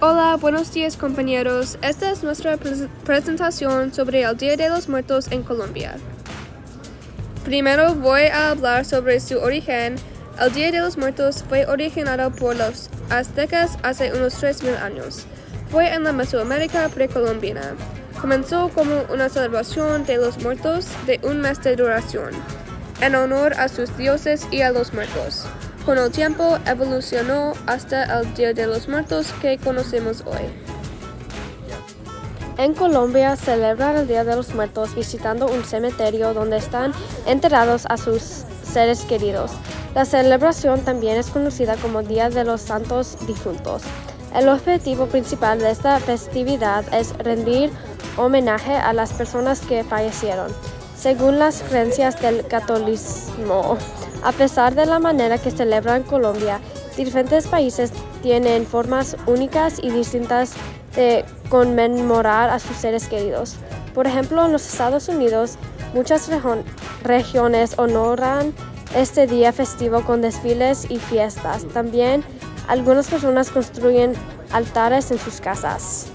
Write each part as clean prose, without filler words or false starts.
Hola, buenos días compañeros. Esta es nuestra presentación sobre el Día de los Muertos en Colombia. Primero voy a hablar sobre su origen. El Día de los Muertos fue originado por los aztecas hace unos 3,000 años. Fue en la Mesoamérica precolombina. Comenzó como una celebración de los muertos de un mes de duración, en honor a sus dioses y a los muertos. Con el tiempo evolucionó hasta el Día de los Muertos que conocemos hoy. En Colombia celebran el Día de los Muertos visitando un cementerio donde están enterrados a sus seres queridos. La celebración también es conocida como Día de los Santos Difuntos. El objetivo principal de esta festividad es rendir homenaje a las personas que fallecieron, según las creencias del catolicismo. A pesar de la manera que celebran Colombia, diferentes países tienen formas únicas y distintas de conmemorar a sus seres queridos. Por ejemplo, en los Estados Unidos, muchas regiones honoran este día festivo con desfiles y fiestas. También, algunas personas construyen altares en sus casas.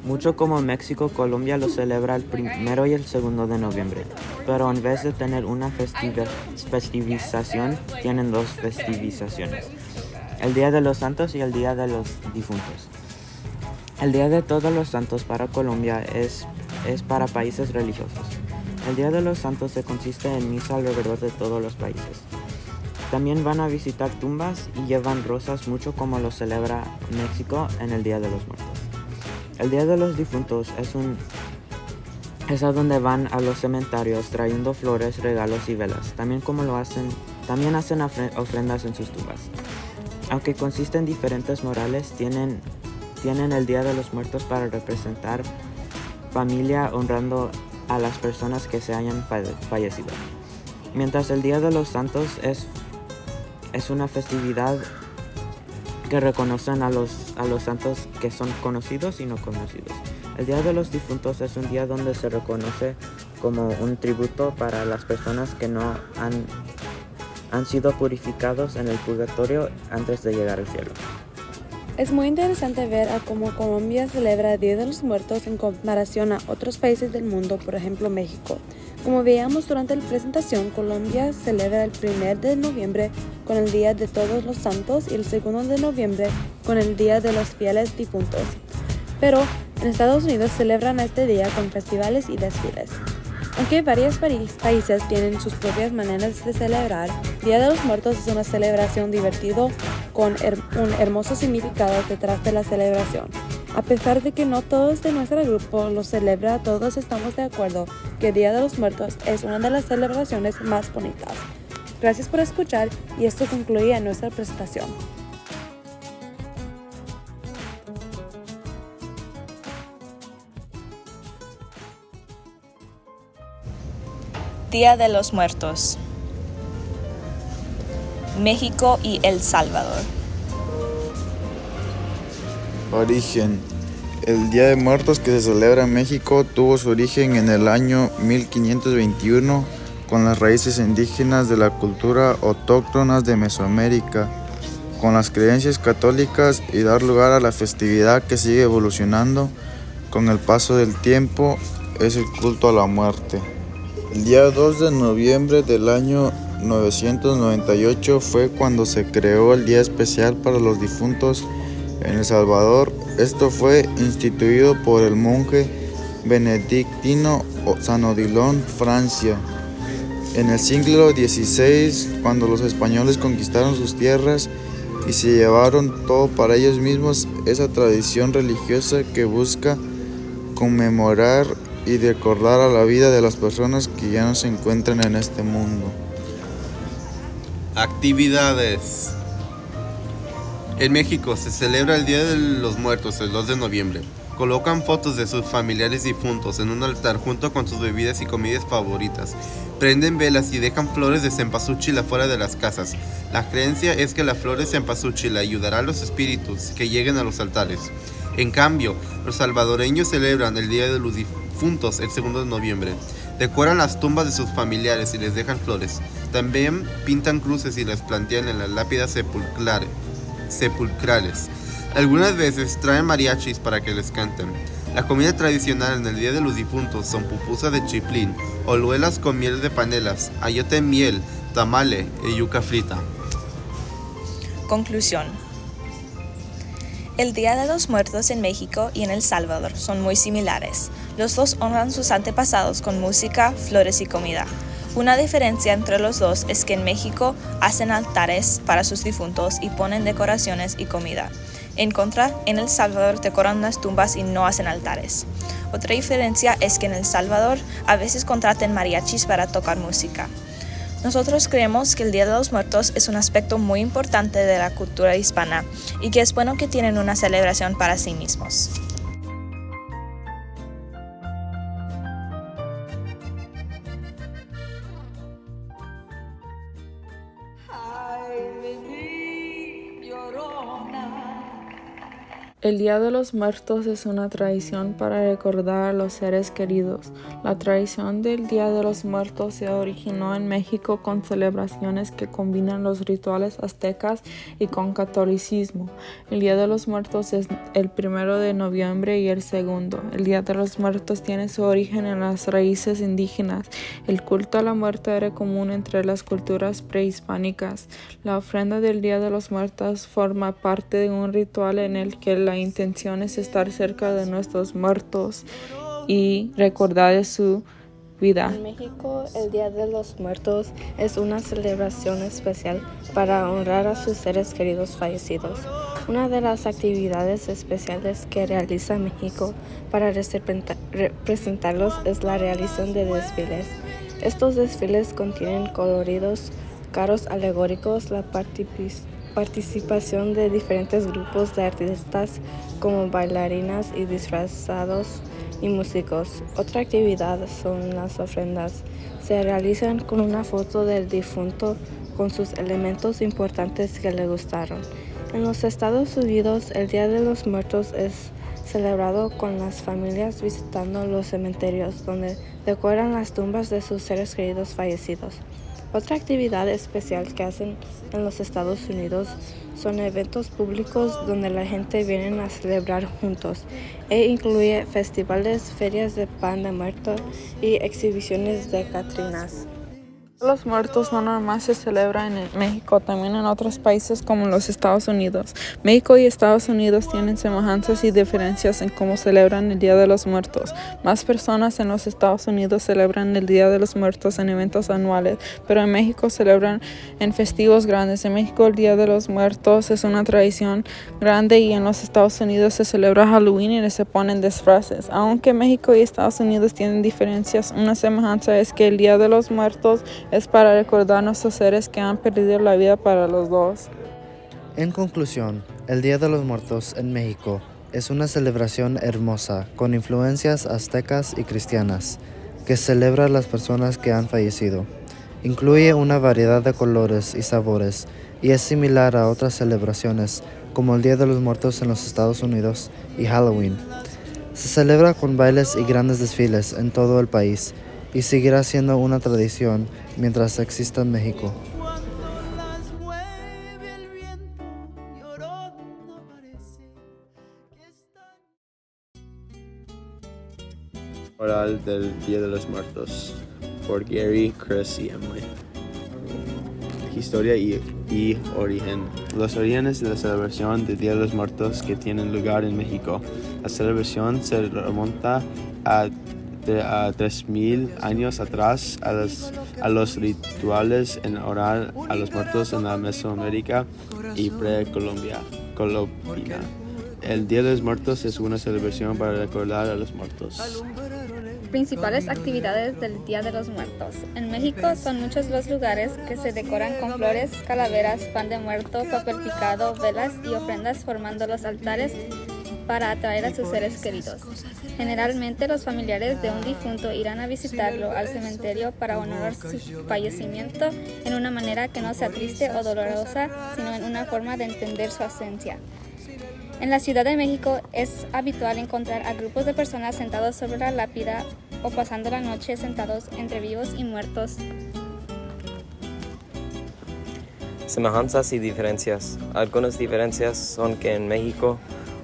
Mucho como México, Colombia lo celebra el 1 y el 2 de noviembre, pero en vez de tener una festivización, tienen dos festivizaciones: el Día de los Santos y el Día de los Difuntos. El Día de Todos los Santos para Colombia es para países religiosos. El Día de los Santos se consiste en misa alrededor de todos los países. También van a visitar tumbas y llevan rosas, mucho como lo celebra México en el Día de los Muertos. El Día de los Difuntos es a donde van a los cementerios trayendo flores, regalos y velas. También hacen ofrendas en sus tumbas. Aunque consisten en diferentes morales, tienen el Día de los Muertos para representar familia, honrando a las personas que se hayan fallecido. Mientras el Día de los Santos es una festividad que reconocen a los santos que son conocidos y no conocidos. El Día de los Difuntos es un día donde se reconoce como un tributo para las personas que no han sido purificados en el purgatorio antes de llegar al cielo. Es muy interesante ver a cómo Colombia celebra el Día de los Muertos en comparación a otros países del mundo, por ejemplo México. Como veíamos durante la presentación, Colombia celebra el 1 de noviembre con el Día de Todos los Santos y el 2 de noviembre con el Día de los Fieles Difuntos. Pero en Estados Unidos celebran este día con festivales y desfiles. Aunque varios países tienen sus propias maneras de celebrar, Día de los Muertos es una celebración divertida con un hermoso significado detrás de la celebración. A pesar de que no todos de nuestro grupo lo celebra, todos estamos de acuerdo que el Día de los Muertos es una de las celebraciones más bonitas. Gracias por escuchar y esto concluye nuestra presentación. Día de los Muertos. México y El Salvador. Origen. El Día de Muertos que se celebra en México tuvo su origen en el año 1521 con las raíces indígenas de la cultura autóctonas de Mesoamérica, con las creencias católicas y dar lugar a la festividad que sigue evolucionando con el paso del tiempo, es el culto a la muerte. El día 2 de noviembre del año 998 fue cuando se creó el Día Especial para los Difuntos en El Salvador. Esto fue instituido por el monje benedictino San Odilon, Francia. En el siglo XVI, cuando los españoles conquistaron sus tierras y se llevaron todo para ellos mismos, esa tradición religiosa que busca conmemorar y recordar a la vida de las personas que ya no se encuentran en este mundo. Actividades. En México se celebra el Día de los Muertos el 2 de noviembre. Colocan fotos de sus familiares difuntos en un altar junto con sus bebidas y comidas favoritas. Prenden velas y dejan flores de cempasúchil afuera de las casas. La creencia es que la flor de cempasúchil ayudará a los espíritus que lleguen a los altares. En cambio, los salvadoreños celebran el Día de los Difuntos el 2 de noviembre. Decoran las tumbas de sus familiares y les dejan flores. También pintan cruces y las plantean en las lápidas sepulcrales. sepulcrales. Algunas veces traen mariachis para que les canten. La comida tradicional en el Día de los Difuntos son pupusa de chiplín, oluelas con miel de panelas, ayote en miel, tamale y yuca frita. Conclusión. El Día de los Muertos en México y en El Salvador son muy similares. Los dos honran sus antepasados con música, flores y comida. Una diferencia entre los dos es que en México hacen altares para sus difuntos y ponen decoraciones y comida. En contra, en El Salvador decoran las tumbas y no hacen altares. Otra diferencia es que en El Salvador a veces contratan mariachis para tocar música. Nosotros creemos que el Día de los Muertos es un aspecto muy importante de la cultura hispana y que es bueno que tienen una celebración para sí mismos. El Día de los Muertos es una tradición para recordar a los seres queridos. La tradición del Día de los Muertos se originó en México con celebraciones que combinan los rituales aztecas y con catolicismo. El Día de los Muertos es el 1 de noviembre y el 2. El Día de los Muertos tiene su origen en las raíces indígenas. El culto a la muerte era común entre las culturas prehispánicas. La ofrenda del Día de los Muertos forma parte de un ritual en el que la intención es estar cerca de nuestros muertos y recordar de su vida. En México, el Día de los Muertos es una celebración especial para honrar a sus seres queridos fallecidos. Una de las actividades especiales que realiza México para representarlos es la realización de desfiles. Estos desfiles contienen coloridos, carros alegóricos, la participación de diferentes grupos de artistas como bailarinas y disfrazados y músicos. Otra actividad son las ofrendas. Se realizan con una foto del difunto con sus elementos importantes que le gustaron. En los Estados Unidos, el Día de los Muertos es celebrado con las familias visitando los cementerios donde decoran las tumbas de sus seres queridos fallecidos. Otra actividad especial que hacen en los Estados Unidos son eventos públicos donde la gente viene a celebrar juntos e incluye festivales, ferias de pan de muerto y exhibiciones de catrinas. Los muertos no nomás se celebran en México, también en otros países como los Estados Unidos. México y Estados Unidos tienen semejanzas y diferencias en cómo celebran el Día de los Muertos. Más personas en los Estados Unidos celebran el Día de los Muertos en eventos anuales, pero en México celebran en festivos grandes. En México el Día de los Muertos es una tradición grande y en los Estados Unidos se celebra Halloween y se ponen disfraces. Aunque México y Estados Unidos tienen diferencias, una semejanza es que el Día de los Muertos es para recordar a nuestros seres que han perdido la vida para los dos. En conclusión, el Día de los Muertos en México es una celebración hermosa con influencias aztecas y cristianas que celebra a las personas que han fallecido. Incluye una variedad de colores y sabores y es similar a otras celebraciones como el Día de los Muertos en los Estados Unidos y Halloween. Se celebra con bailes y grandes desfiles en todo el país y seguirá siendo una tradición mientras exista en México. Oral del Día de los Muertos por Gary, Chris y Emily. Historia y origen. Los orígenes de la celebración del Día de los Muertos que tienen lugar en México. La celebración se remonta a 3,000 años atrás a los rituales en orar a los muertos en la Mesoamérica y pre-Colombina. El Día de los Muertos es una celebración para recordar a los muertos. Principales actividades del Día de los Muertos. En México son muchos los lugares que se decoran con flores, calaveras, pan de muerto, papel picado, velas y ofrendas formando los altares para atraer a sus seres queridos. Generalmente los familiares de un difunto irán a visitarlo al cementerio para honrar su fallecimiento en una manera que no sea triste o dolorosa, sino en una forma de entender su ausencia. En la Ciudad de México es habitual encontrar a grupos de personas sentados sobre la lápida o pasando la noche sentados entre vivos y muertos. Semejanzas y diferencias. Algunas diferencias son que en México,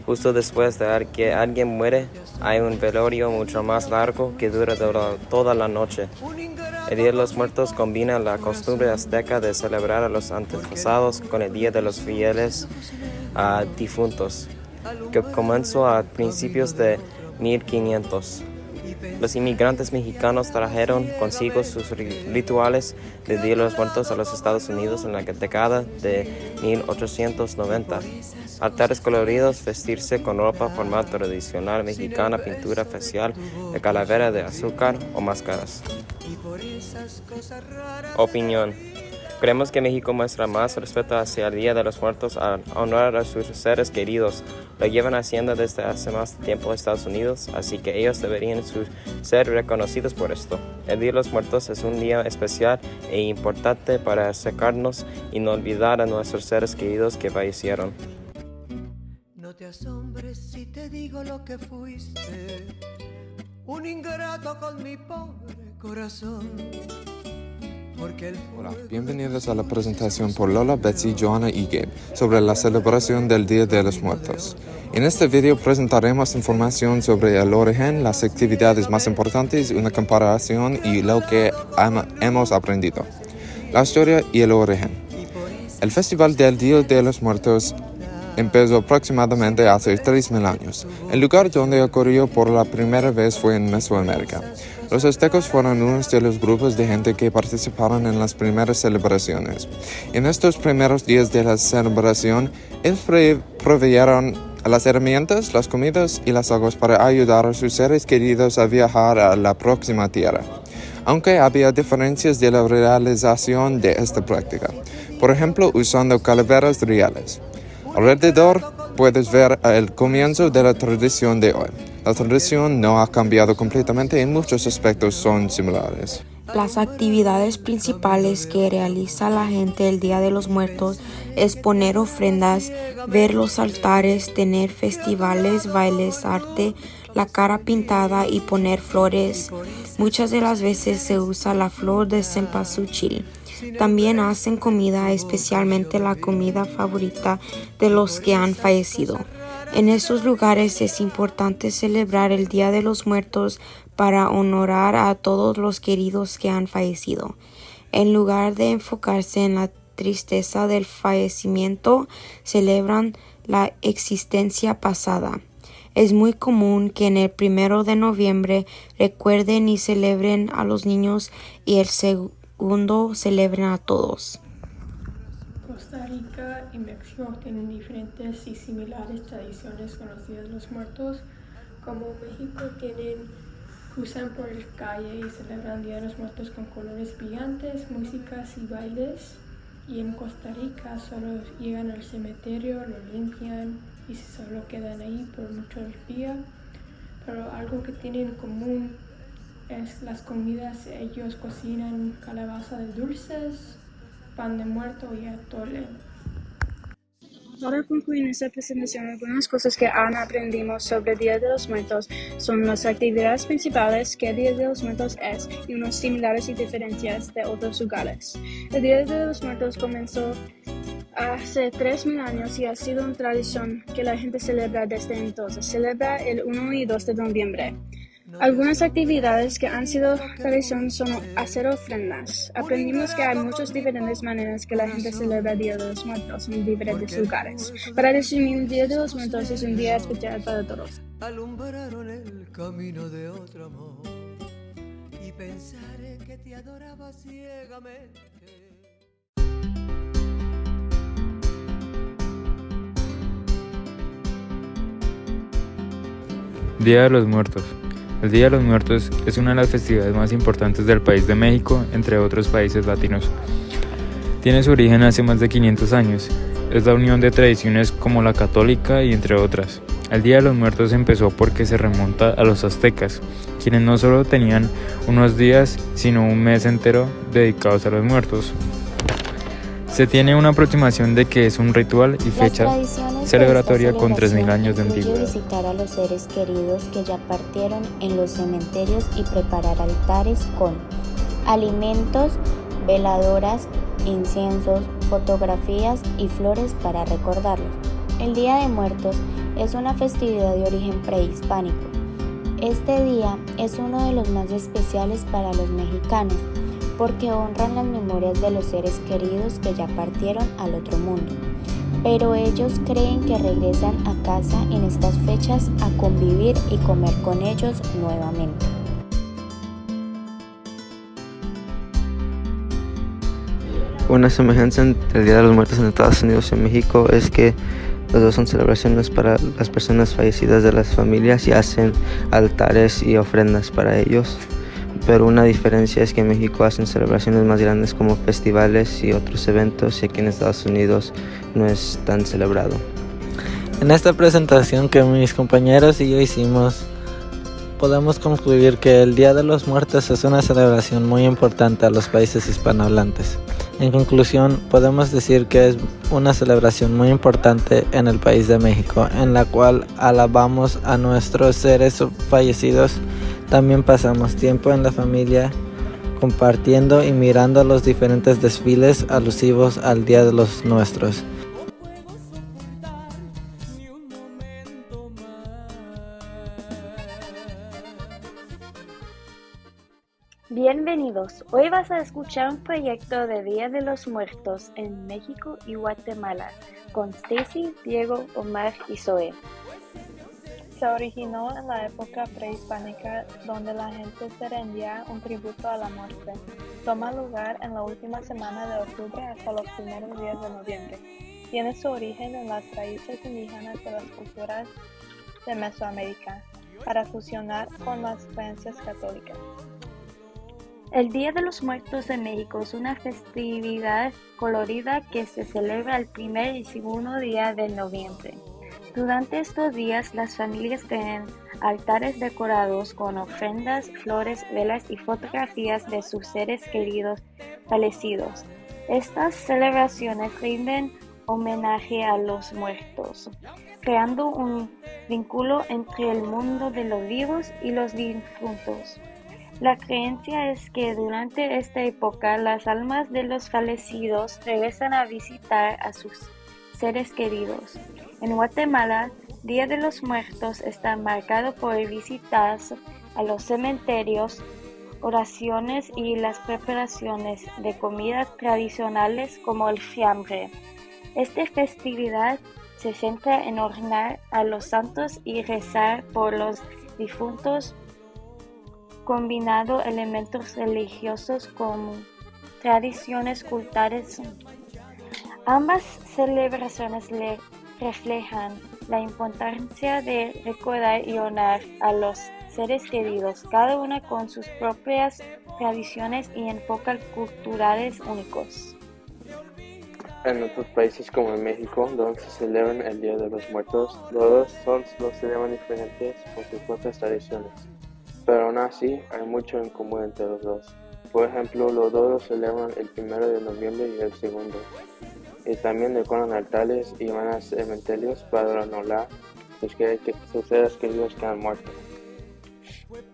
justo después de que alguien muere, hay un velorio mucho más largo que dura toda la noche. El Día de los Muertos combina la costumbre azteca de celebrar a los antepasados con el Día de los Fieles Difuntos, que comenzó a principios de 1500. Los inmigrantes mexicanos trajeron consigo sus rituales del Día de los Muertos a los Estados Unidos en la década de 1890. Altares coloridos, vestirse con ropa formal tradicional mexicana, pintura facial de calavera de azúcar o máscaras. Opinión. Creemos que México muestra más respeto hacia el Día de los Muertos al honrar a sus seres queridos. Lo llevan haciendo desde hace más tiempo en Estados Unidos, así que ellos deberían ser reconocidos por esto. El Día de los Muertos es un día especial e importante para acercarnos y no olvidar a nuestros seres queridos que fallecieron. No te asombres si te digo lo que fuiste, un ingrato con mi pobre corazón. Hola, bienvenidos a la presentación por Lola, Betsy, Johanna y Gabe sobre la celebración del Día de los Muertos. En este video presentaremos información sobre el origen, las actividades más importantes, una comparación y lo que hemos aprendido. La historia y el origen. El Festival del Día de los Muertos empezó aproximadamente hace 3,000 años. El lugar donde ocurrió por la primera vez fue en Mesoamérica. Los aztecas fueron uno de los grupos de gente que participaron en las primeras celebraciones. En estos primeros días de la celebración, ellos proveyeron las herramientas, las comidas y las aguas para ayudar a sus seres queridos a viajar a la próxima tierra. Aunque había diferencias de la realización de esta práctica, por ejemplo, usando calaveras reales. Alrededor puedes ver el comienzo de la tradición de hoy. La tradición no ha cambiado completamente y en muchos aspectos son similares. Las actividades principales que realiza la gente el Día de los Muertos es poner ofrendas, ver los altares, tener festivales, bailes, arte, la cara pintada y poner flores. Muchas de las veces se usa la flor de cempasúchil. También hacen comida, especialmente la comida favorita de los que han fallecido. En estos lugares es importante celebrar el Día de los Muertos para honorar a todos los queridos que han fallecido. En lugar de enfocarse en la tristeza del fallecimiento, celebran la existencia pasada. Es muy común que en el 1 de noviembre recuerden y celebren a los niños y el segundo celebren a todos. Costa Rica y México tienen diferentes y similares tradiciones con los Días de los Muertos. Como México cruzan por la calle y celebran el Día de los Muertos con colores brillantes, músicas y bailes. Y en Costa Rica solo llegan al cementerio, lo limpian y solo quedan ahí por muchos días. Pero algo que tienen en común es las comidas. Ellos cocinan calabaza de dulces, pan de muerto y atole. Para concluir esta presentación, algunas cosas que aprendimos sobre el Día de los Muertos son las actividades principales que el Día de los Muertos es y unas similares y diferencias de otros lugares. El Día de los Muertos comenzó hace 3,000 años y ha sido una tradición que la gente celebra desde entonces. Celebra el 1 y 2 de noviembre. Algunas actividades que han sido tradición son hacer ofrendas. Aprendimos que hay muchas diferentes maneras que la gente celebra el Día de los Muertos en diferentes lugares. Para resumir, el Día de los Muertos es un día especial para todos. Alumbraron el camino de otro amor y pensaré que te adoraba ciegamente. Día de los Muertos. El Día de los Muertos es una de las festividades más importantes del país de México, entre otros países latinos. Tiene su origen hace más de 500 años. Es la unión de tradiciones como la católica y entre otras. El Día de los Muertos empezó porque se remonta a los aztecas, quienes no solo tenían unos días, sino un mes entero dedicados a los muertos. Se tiene una aproximación de que es un ritual y fecha celebratoria con 3,000 años de antigüedad. Visitar a los seres queridos que ya partieron en los cementerios y preparar altares con alimentos, veladoras, inciensos, fotografías y flores para recordarlos. El Día de Muertos es una festividad de origen prehispánico. Este día es uno de los más especiales para los mexicanos porque honran las memorias de los seres queridos que ya partieron al otro mundo. Pero ellos creen que regresan a casa en estas fechas a convivir y comer con ellos nuevamente. Una semejanza entre el Día de los Muertos en Estados Unidos y en México es que los dos son celebraciones para las personas fallecidas de las familias y hacen altares y ofrendas para ellos. Pero una diferencia es que en México hacen celebraciones más grandes como festivales y otros eventos y aquí en Estados Unidos no es tan celebrado. En esta presentación que mis compañeros y yo hicimos, podemos concluir que el Día de los Muertos es una celebración muy importante a los países hispanohablantes. En conclusión, podemos decir que es una celebración muy importante en el país de México, en la cual alabamos a nuestros seres fallecidos. También pasamos tiempo en la familia, compartiendo y mirando los diferentes desfiles alusivos al Día de los Nuestros. Bienvenidos, hoy vas a escuchar un proyecto de Día de los Muertos en México y Guatemala con Stacy, Diego, Omar y Zoe. Se originó en la época prehispánica donde la gente se rendía un tributo a la muerte. Toma lugar en la última semana de octubre hasta los primeros días de noviembre. Tiene su origen en las raíces indígenas de las culturas de Mesoamérica para fusionar con las creencias católicas. El Día de los Muertos en México es una festividad colorida que se celebra el primer y segundo día de noviembre. Durante estos días, las familias crean altares decorados con ofrendas, flores, velas y fotografías de sus seres queridos fallecidos. Estas celebraciones rinden homenaje a los muertos, creando un vínculo entre el mundo de los vivos y los difuntos. La creencia es que durante esta época las almas de los fallecidos regresan a visitar a sus seres queridos. En Guatemala, Día de los Muertos está marcado por visitas a los cementerios, oraciones y las preparaciones de comidas tradicionales como el fiambre. Esta festividad se centra en honrar a los santos y rezar por los difuntos, combinando elementos religiosos con tradiciones culturales. Ambas celebraciones reflejan la importancia de recordar y honrar a los seres queridos, cada una con sus propias tradiciones y enfoques culturales únicos. En otros países como en México, donde se celebran el Día de los Muertos, los celebran diferentes con sus propias tradiciones. Pero aún así, hay mucho en común entre los dos. Por ejemplo, los dos lo celebran el 1 de noviembre y el 2. Y también decoran altares y van a cementerios para honrar sus seres queridos que han muerto.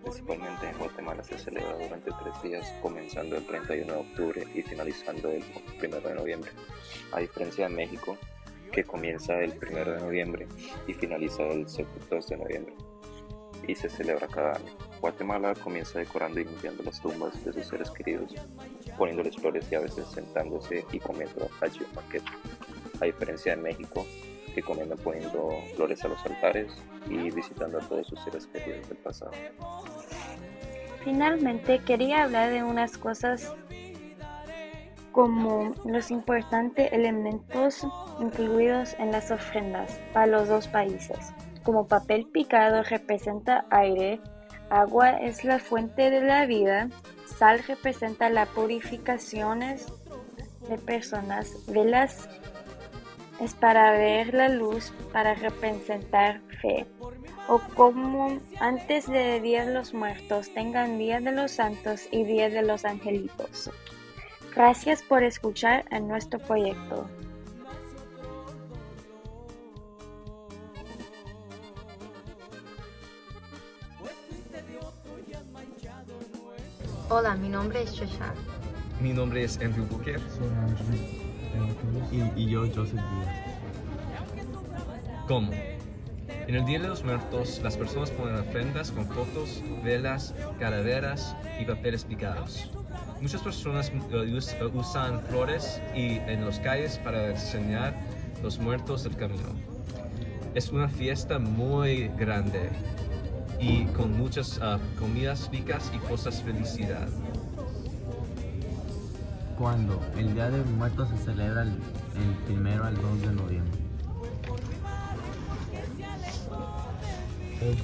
Principalmente en Guatemala se celebra durante 3 días, comenzando el 31 de octubre y finalizando el 1 de noviembre. A diferencia de México, que comienza el 1 de noviembre y finaliza el 2 de noviembre. Y se celebra cada año. Guatemala comienza decorando y limpiando las tumbas de sus seres queridos, poniéndoles flores y a veces sentándose y comiendo allí un banquete. A diferencia de México, que comienza poniendo flores a los altares y visitando a todos sus seres queridos del pasado. Finalmente, quería hablar de unas cosas como los importantes elementos incluidos en las ofrendas para los dos países. Como papel picado representa aire, agua es la fuente de la vida, sal representa la purificación de personas, velas es para ver la luz, para representar fe. O como antes de Día de los Muertos, tengan Día de los Santos y Día de los Angelitos. Gracias por escuchar en nuestro proyecto. Hola, mi nombre es Shashan. Mi nombre es Andrew Booker. Y yo, Joseph Díaz. ¿Cómo? En el Día de los Muertos, las personas ponen ofrendas con fotos, velas, calaveras y papeles picados. Muchas personas usan flores en las calles para enseñar los muertos del camino. Es una fiesta muy grande y con muchas comidas ricas y cosas felicidad. ¿Cuándo? El Día de los Muertos se celebra el 1 al 2 de noviembre. El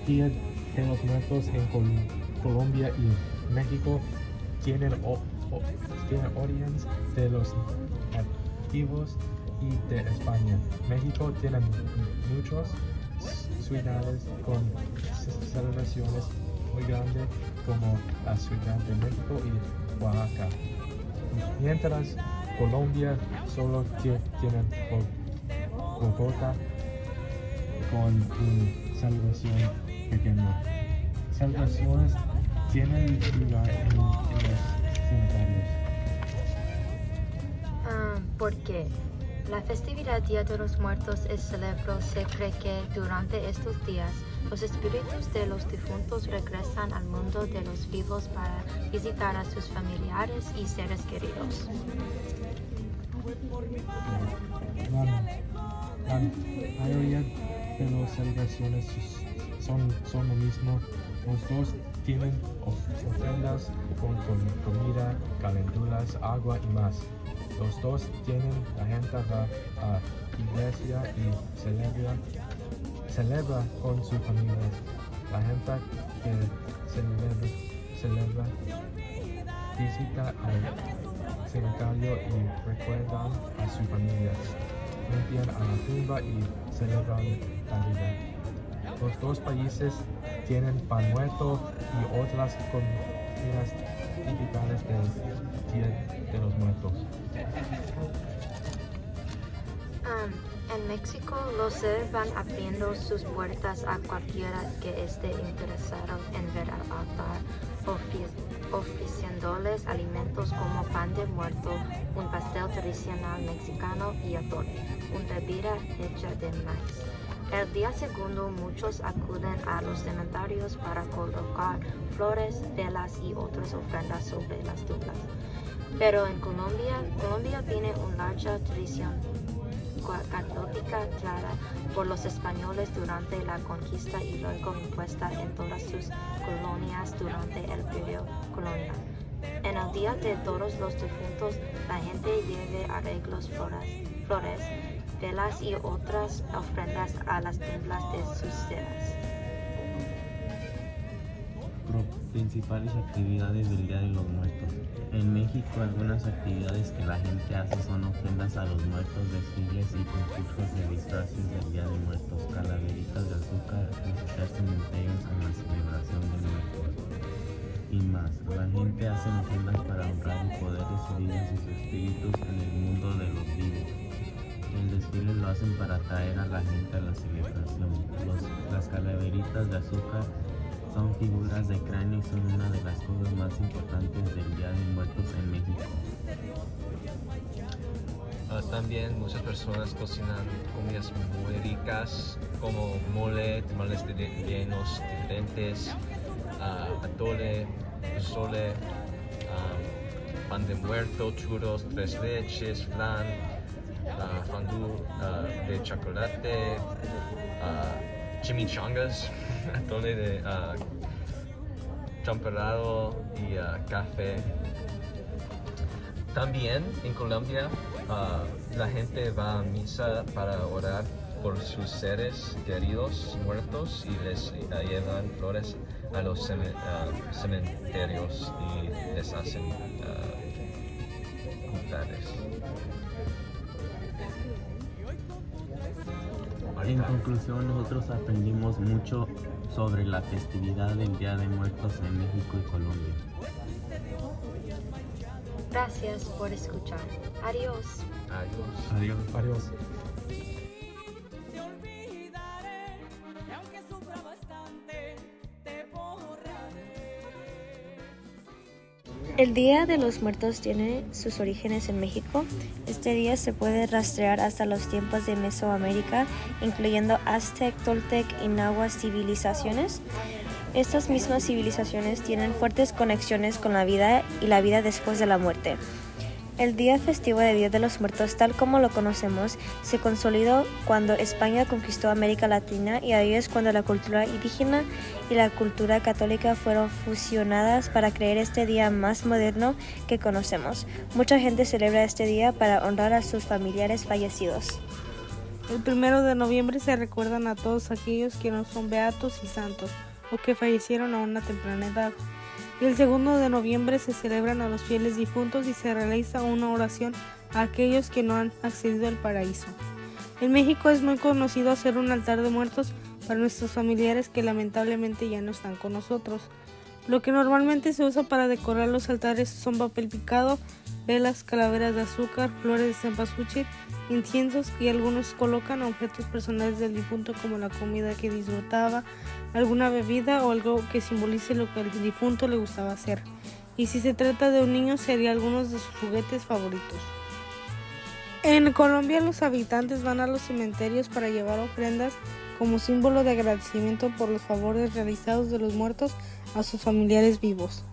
Día de los Muertos en Colombia y México tienen orígenes de los nativos y de España. México tiene muchas ciudades con celebraciones muy grandes como la Ciudad de México y Oaxaca. Mientras Colombia solo tiene Bogotá con una celebración pequeña. Celebraciones tienen lugar en los cementerios. ¿Por qué? La festividad Día de los Muertos es celebrado. Se cree que durante estos días los espíritus de los difuntos regresan al mundo de los vivos para visitar a sus familiares y seres queridos. La mayoría de las celebraciones son lo mismo. Los dos tienen ofrendas con comida, calenturas, agua y más. Los dos tienen la gente va a iglesia y celebra con sus familias. La gente que celebra visita al cementerio y recuerdan a su familia. Limpian a la tumba y celebran la vida. Los dos países tienen pan muerto y otras comidas típicas del Día de los Muertos. En México, los seres van abriendo sus puertas a cualquiera que esté interesado en ver al altar, ofreciéndoles alimentos como pan de muerto, un pastel tradicional mexicano y atole, una bebida hecha de maíz. El día segundo, muchos acuden a los cementerios para colocar flores, velas y otras ofrendas sobre las tumbas. Pero en Colombia tiene una larga tradición católica creada por los españoles durante la conquista y luego impuesta en todas sus colonias durante el periodo colonial. En el Día de Todos los Difuntos, la gente lleva arreglos, flores, velas y otras ofrendas a las tumbas de sus seres. Principales actividades del Día de los Muertos. En México, algunas actividades que la gente hace son ofrendas a los muertos, desfiles y concursos de disfraces del Día de Muertos, calaveritas de azúcar, visitar cementerios en la celebración de muertos y más. La gente hace ofrendas para honrar y poder recibir a sus espíritus en el mundo de los vivos. El desfile lo hacen para atraer a la gente a la celebración. Las calaveritas de azúcar son figuras de cráneo y son una de las cosas más importantes del Día de Muertos en México. También muchas personas cocinan comidas muy ricas como mole, tamales rellenos diferentes, atole, pozole, pan de muerto, churros, tres leches, flan, fondue de chocolate, chimichangas, atole de champurrado y café. También en Colombia la gente va a misa para orar por sus seres queridos muertos y les llevan flores a los cementerios y les hacen altares. En conclusión, nosotros aprendimos mucho sobre la festividad del Día de Muertos en México y Colombia. Gracias por escuchar. Adiós. Adiós. Adiós. Adiós. El Día de los Muertos tiene sus orígenes en México. Este día se puede rastrear hasta los tiempos de Mesoamérica, incluyendo Aztec, Toltec y Náhuatl civilizaciones. Estas mismas civilizaciones tienen fuertes conexiones con la vida y la vida después de la muerte. El día festivo de Día de los Muertos, tal como lo conocemos, se consolidó cuando España conquistó América Latina, y ahí es cuando la cultura indígena y la cultura católica fueron fusionadas para crear este día más moderno que conocemos. Mucha gente celebra este día para honrar a sus familiares fallecidos. El 1 de noviembre se recuerdan a todos aquellos que no son beatos y santos o que fallecieron a una temprana edad. Y el 2 de noviembre se celebran a los fieles difuntos y se realiza una oración a aquellos que no han accedido al paraíso. En México es muy conocido hacer un altar de muertos para nuestros familiares que lamentablemente ya no están con nosotros. Lo que normalmente se usa para decorar los altares son papel picado, velas, calaveras de azúcar, flores de cempasúchil, inciensos, y algunos colocan objetos personales del difunto como la comida que disfrutaba, alguna bebida o algo que simbolice lo que al difunto le gustaba hacer. Y si se trata de un niño, serían algunos de sus juguetes favoritos. En Colombia, los habitantes van a los cementerios para llevar ofrendas como símbolo de agradecimiento por los favores realizados de los muertos a sus familiares vivos.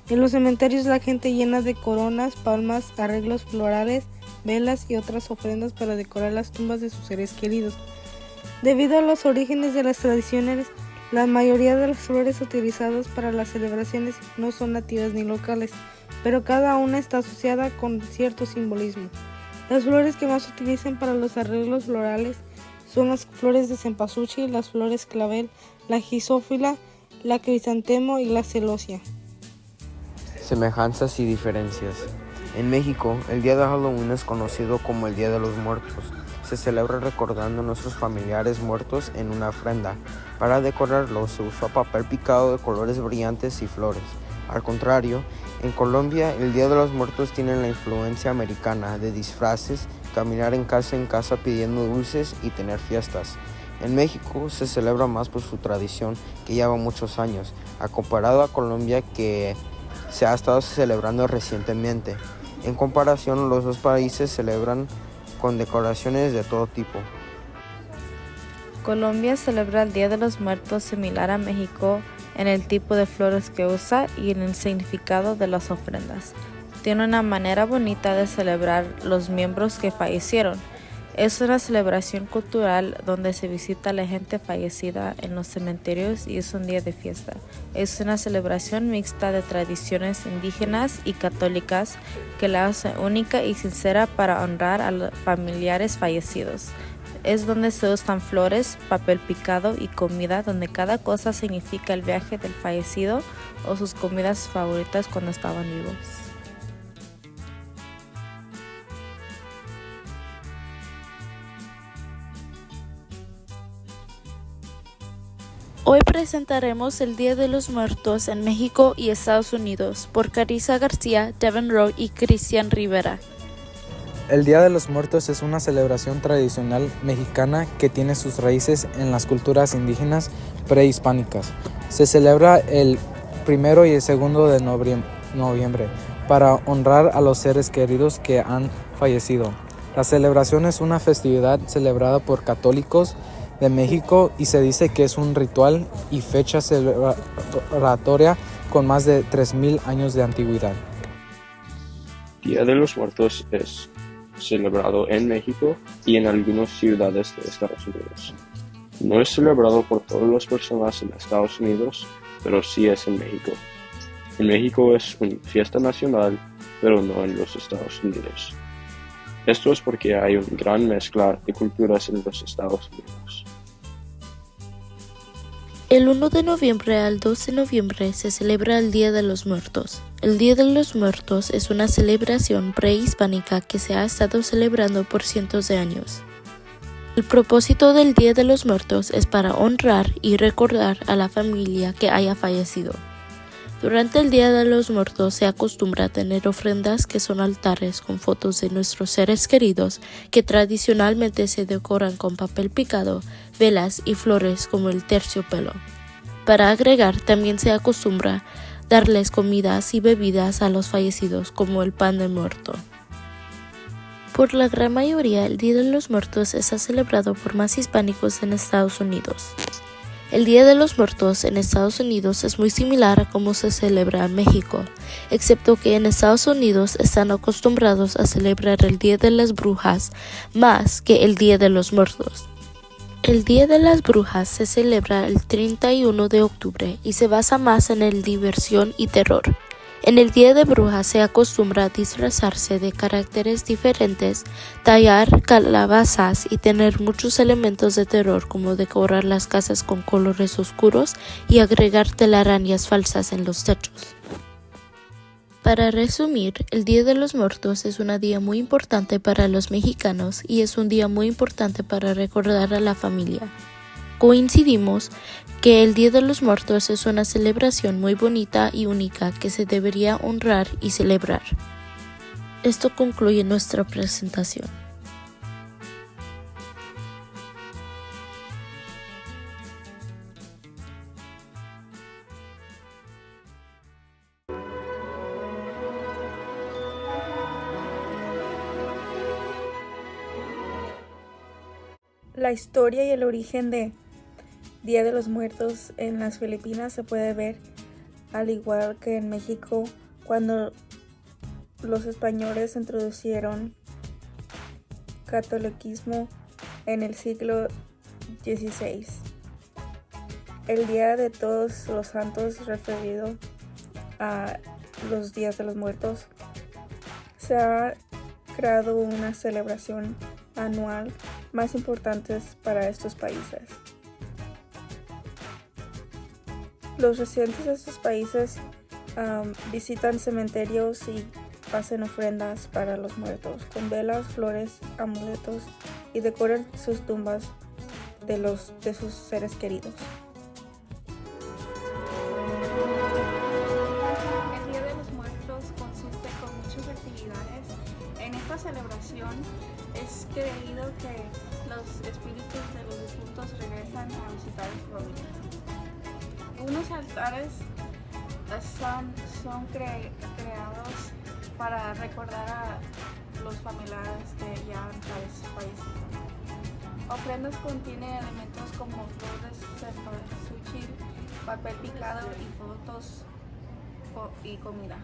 En los cementerios la gente llena de coronas, palmas, arreglos florales, velas y otras ofrendas para decorar las tumbas de sus seres queridos. Debido a los orígenes de las tradiciones, la mayoría de las flores utilizadas para las celebraciones no son nativas ni locales, pero cada una está asociada con cierto simbolismo. Las flores que más se utilizan para los arreglos florales son las flores de cempasúchil, las flores clavel, la gisófila, la crisantemo y la celosia. Semejanzas y diferencias. En México, el día de Halloween es conocido como el Día de los Muertos. Se celebra recordando a nuestros familiares muertos en una ofrenda. Para decorarlo se usa papel picado de colores brillantes y flores. Al contrario, en Colombia, el Día de los Muertos tiene la influencia americana de disfraces, caminar en casa pidiendo dulces y tener fiestas. En México se celebra más por su tradición, que lleva muchos años, a comparado a Colombia, que se ha estado celebrando recientemente. En comparación, los dos países celebran con decoraciones de todo tipo. Colombia celebra el Día de los Muertos similar a México en el tipo de flores que usa y en el significado de las ofrendas. Tiene una manera bonita de celebrar los miembros que fallecieron. Es una celebración cultural donde se visita a la gente fallecida en los cementerios y es un día de fiesta. Es una celebración mixta de tradiciones indígenas y católicas que la hace única y sincera para honrar a los familiares fallecidos. Es donde se usan flores, papel picado y comida, donde cada cosa significa el viaje del fallecido o sus comidas favoritas cuando estaban vivos. Hoy presentaremos el Día de los Muertos en México y Estados Unidos por Carissa García, Devin Rowe y Cristian Rivera. El Día de los Muertos es una celebración tradicional mexicana que tiene sus raíces en las culturas indígenas prehispánicas. Se celebra el 1 y el 2 de noviembre para honrar a los seres queridos que han fallecido. La celebración es una festividad celebrada por católicos de México y se dice que es un ritual y fecha celebratoria con más de 3,000 años de antigüedad. Día de los Muertos es celebrado en México y en algunas ciudades de Estados Unidos. No es celebrado por todas las personas en Estados Unidos, pero sí es en México. En México es una fiesta nacional, pero no en los Estados Unidos. Esto es porque hay una gran mezcla de culturas en los Estados Unidos. El 1 de noviembre al 2 de noviembre se celebra el Día de los Muertos. El Día de los Muertos es una celebración prehispánica que se ha estado celebrando por cientos de años. El propósito del Día de los Muertos es para honrar y recordar a la familia que haya fallecido. Durante el Día de los Muertos se acostumbra a tener ofrendas que son altares con fotos de nuestros seres queridos que tradicionalmente se decoran con papel picado, velas y flores como el terciopelo. Para agregar, también se acostumbra darles comidas y bebidas a los fallecidos como el pan de muerto. Por la gran mayoría, el Día de los Muertos está celebrado por más hispánicos en Estados Unidos. El Día de los Muertos en Estados Unidos es muy similar a cómo se celebra en México, excepto que en Estados Unidos están acostumbrados a celebrar el Día de las Brujas más que el Día de los Muertos. El Día de las Brujas se celebra el 31 de octubre y se basa más en el diversión y terror. En el Día de Brujas se acostumbra a disfrazarse de caracteres diferentes, tallar calabazas y tener muchos elementos de terror como decorar las casas con colores oscuros y agregar telarañas falsas en los techos. Para resumir, el Día de los Muertos es un día muy importante para los mexicanos y es un día muy importante para recordar a la familia. Coincidimos que el Día de los Muertos es una celebración muy bonita y única que se debería honrar y celebrar. Esto concluye nuestra presentación. La historia y el origen de Día de los Muertos en las Filipinas se puede ver, al igual que en México, cuando los españoles introdujeron catolicismo en el siglo XVI. El Día de Todos los Santos, referido a los Días de los Muertos, se ha creado una celebración anual más importante para estos países. Los residentes de estos países visitan cementerios y hacen ofrendas para los muertos con velas, flores, amuletos y decoran sus tumbas de sus seres queridos. El Día de los Muertos consiste con muchas actividades. En esta celebración es creído que los espíritus de los difuntos regresan a visitar a su familia. Unos altares son creados para recordar a los familiares que ya han fallecido. Ofrendas contienen elementos como flores de cempasúchil, papel picado y fotos y comida.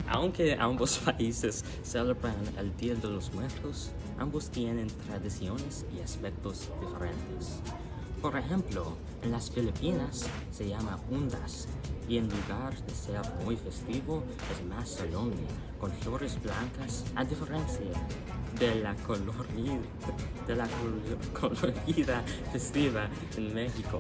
Aunque ambos países celebran el Día de los Muertos, ambos tienen tradiciones y aspectos diferentes. Por ejemplo, en las Filipinas se llama Undas y en lugar de ser muy festivo es más solemne, con flores blancas, a diferencia de la colorida festiva en México.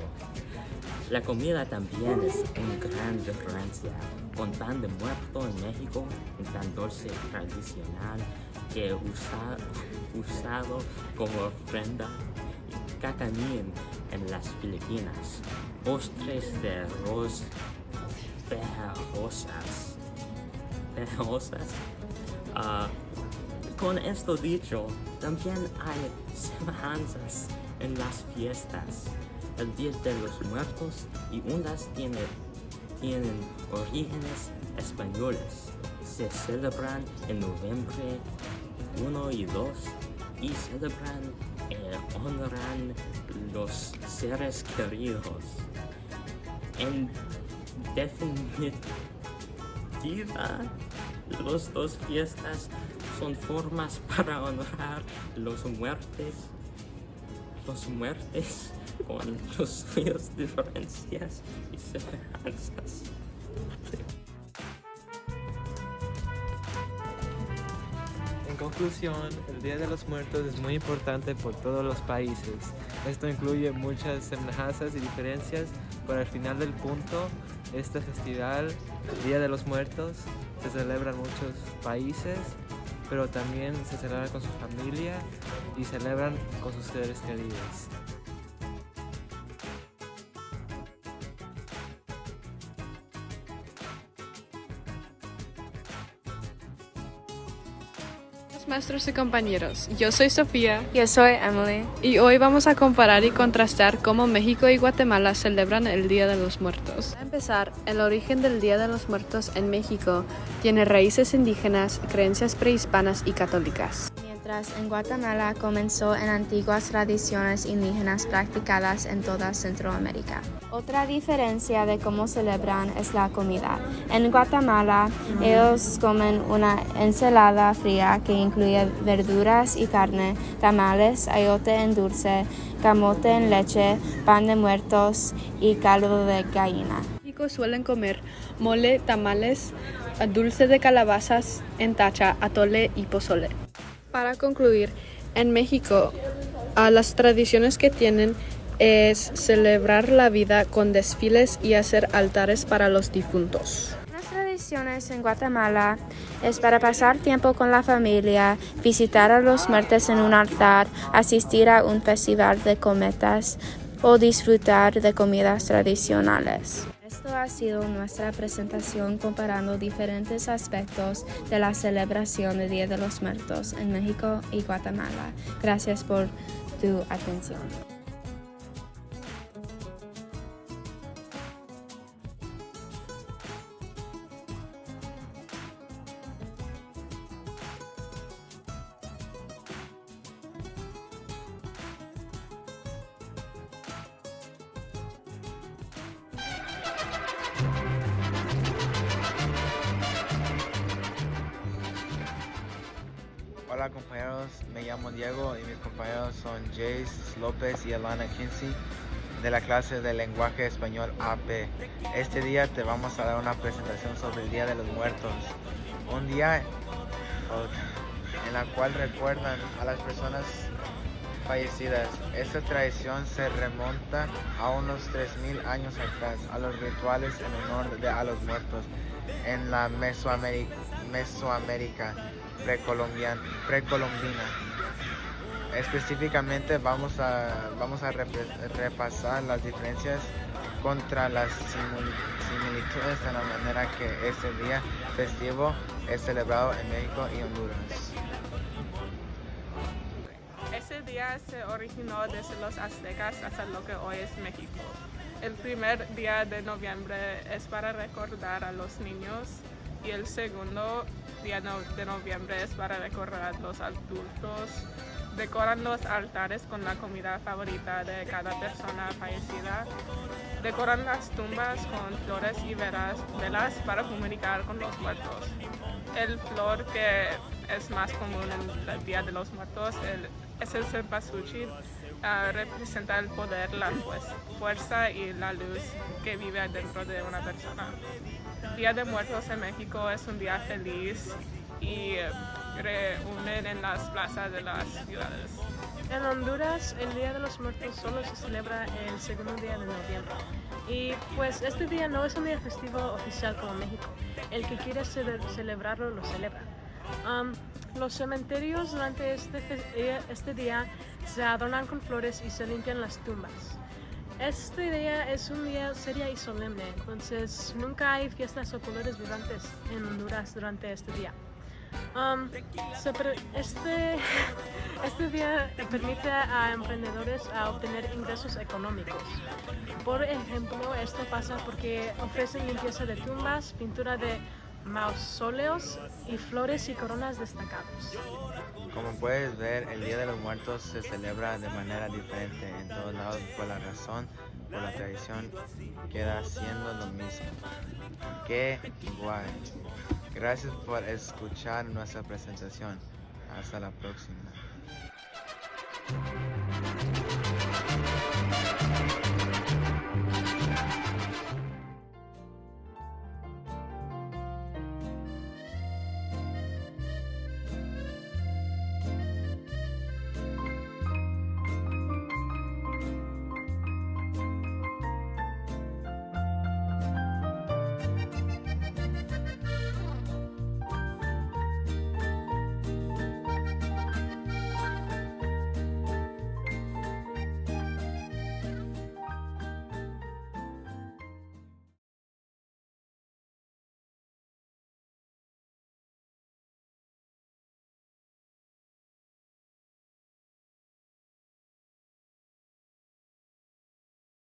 La comida también es una gran diferencia. Con pan de muerto en México, un pan dulce tradicional que usado como ofrenda, cacanín en las Filipinas, postres de arroz pejosas. Con esto dicho, también hay semejanzas en las fiestas. El Día de los Muertos y Undas tienen orígenes españoles. Se celebran en noviembre 1 y 2 y celebran honoran los seres queridos. En definitiva, las dos fiestas son formas para honrar los muertes con sus suyas diferencias y semejanzas. En conclusión, el Día de los Muertos es muy importante por todos los países. Esto incluye muchas semejanzas y diferencias, pero al final del punto, este festival, el Día de los Muertos, se celebra en muchos países, pero también se celebra con su familia y celebran con sus seres queridos. maestros y compañeros, yo soy Sofía. Yo soy Emily. Y hoy vamos a comparar y contrastar cómo México y Guatemala celebran el Día de los Muertos. Para empezar, el origen del Día de los Muertos en México tiene raíces indígenas, creencias prehispanas y católicas. Mientras en Guatemala comenzó en antiguas tradiciones indígenas practicadas en toda Centroamérica. Otra diferencia de cómo celebran es la comida. En Guatemala, ellos comen una ensalada fría que incluye verduras y carne, tamales, ayote en dulce, camote en leche, pan de muertos y caldo de gallina. En México suelen comer mole, tamales, dulce de calabazas en tacha, atole y pozole. Para concluir, en México, las tradiciones que tienen es celebrar la vida con desfiles y hacer altares para los difuntos. Las tradiciones en Guatemala es para pasar tiempo con la familia, visitar a los muertos en un altar, asistir a un festival de cometas o disfrutar de comidas tradicionales. Esto ha sido nuestra presentación comparando diferentes aspectos de la celebración del Día de los Muertos en México y Guatemala. Gracias por tu atención. Hola compañeros, me llamo Diego y mis compañeros son Jace López y Alana Kinsey de la clase de lenguaje español AP. Este día te vamos a dar una presentación sobre el Día de los Muertos, un día en la cual recuerdan a las personas fallecidas. Esta tradición se remonta a unos 3.000 años atrás, a los rituales en honor a los muertos en la Mesoamérica precolombina. Específicamente vamos a repasar las diferencias contra las similitudes en la manera que este día festivo es celebrado en México y Honduras. Ese día se originó desde los aztecas hasta lo que hoy es México. El primer día de noviembre es para recordar a los niños y el segundo día de noviembre es para recordar a los adultos. Decoran los altares con la comida favorita de cada persona fallecida. Decoran las tumbas con flores y velas para comunicar con los muertos. El flor que es más común en el Día de los Muertos es el cempasúchil. Representa el poder, la fuerza y la luz que vive dentro de una persona. Día de Muertos en México es un día feliz y reúnen en las plazas de las ciudades. En Honduras, el Día de los Muertos solo se celebra el segundo día de noviembre. Y pues este día no es un día festivo oficial como México. El que quiere celebrarlo, lo celebra. Los cementerios durante este día se adornan con flores y se limpian las tumbas. Este día es un día serio y solemne, entonces nunca hay fiestas o colores vibrantes en Honduras durante este día. Este día permite a emprendedores a obtener ingresos económicos. Por ejemplo, esto pasa porque ofrecen limpieza de tumbas, pintura de mausoleos y flores y coronas destacados. Como puedes ver, el Día de los Muertos se celebra de manera diferente en todos lados por la razón, por la tradición, queda siendo lo mismo. ¡Qué guay! Gracias por escuchar nuestra presentación. Hasta la próxima.